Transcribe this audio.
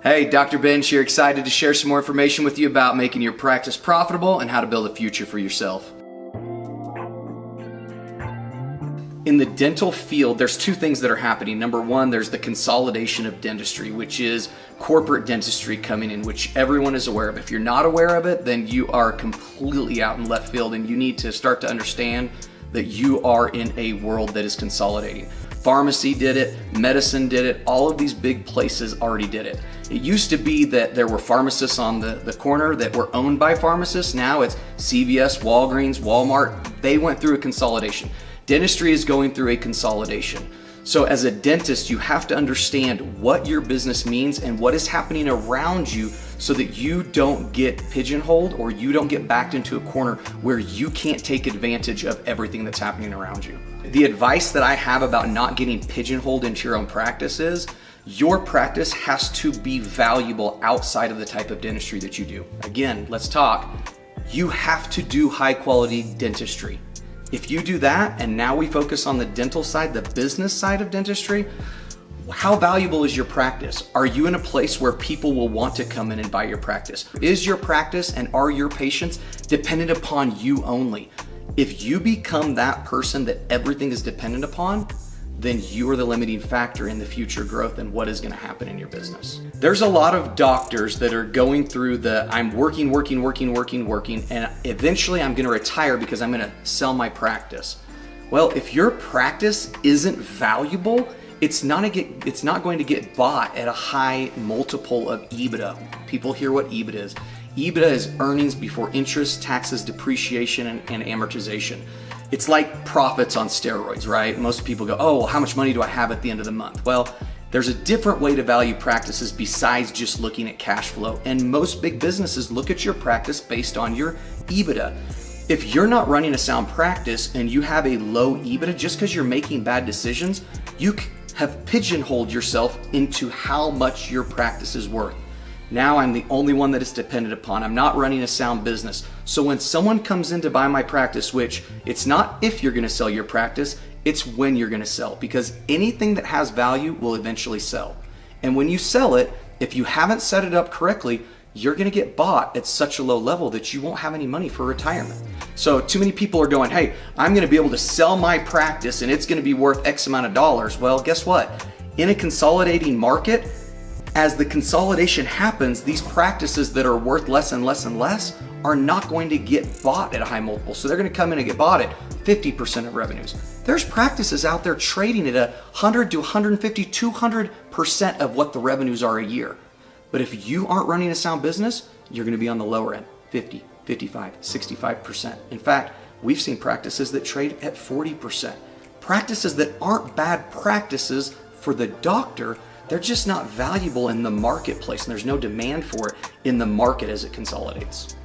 Hey, Dr. Benj here, excited to share some more information with you about making your practice profitable and how to build a future for yourself. In the dental field, there's two things that are happening. Number one, there's the consolidation of dentistry, which is corporate dentistry coming in, which everyone is aware of. If you're not aware of it, then you are completely out in left field, and you need to start to understand that you are in a world that is consolidating. Pharmacy did it, medicine did it, all of these big places already did it. It used to be that there were pharmacists on the corner that were owned by pharmacists. Now it's CVS, Walgreens, Walmart. They went through a consolidation. Dentistry is going through a consolidation. So as a dentist, you have to understand what your business means and what is happening around you so that you don't get pigeonholed or you don't get backed into a corner where you can't take advantage of everything that's happening around you. The advice that I have about not getting pigeonholed into your own practice is your practice has to be valuable outside of the type of dentistry that you do. Again, let's talk. You have to do high quality dentistry. If you do that, and now we focus on the dental side, the business side of dentistry, how valuable is your practice? Are you in a place where people will want to come in and buy your practice? Is your practice and are your patients dependent upon you only? If you become that person that everything is dependent upon, then you are the limiting factor in the future growth and what is going to happen in your business. There's a lot of doctors that are going through the I'm working, and eventually I'm going to retire because I'm going to sell my practice. Well, if your practice isn't valuable, it's not going to get bought at a high multiple of EBITDA. People hear what EBITDA is. EBITDA is earnings before interest, taxes, depreciation, and amortization. It's like profits on steroids, right? Most people go, oh, well, how much money do I have at the end of the month? Well, there's a different way to value practices besides just looking at cash flow. And most big businesses look at your practice based on your EBITDA. If you're not running a sound practice and you have a low EBITDA just because you're making bad decisions, you have pigeonholed yourself into how much your practice is worth. Now I'm the only one that is dependent upon. I'm not running a sound business. So when someone comes in to buy my practice, which it's not if you're going to sell your practice, it's when you're going to sell, because anything that has value will eventually sell. And when you sell it, if you haven't set it up correctly, you're going to get bought at such a low level that you won't have any money for retirement. So too many people are going, hey, I'm going to be able to sell my practice and it's going to be worth X amount of dollars. Well, guess what? In a consolidating market, as the consolidation happens, these practices that are worth less and less and less are not going to get bought at a high multiple. So they're going to come in and get bought at 50% of revenues. There's practices out there trading at 100 to 150, 200% of what the revenues are a year. But if you aren't running a sound business, you're going to be on the lower end, 50, 55, 65%. In fact, we've seen practices that trade at 40%. Practices that aren't bad practices for the doctor, they're just not valuable in the marketplace, and there's no demand for it in the market as it consolidates.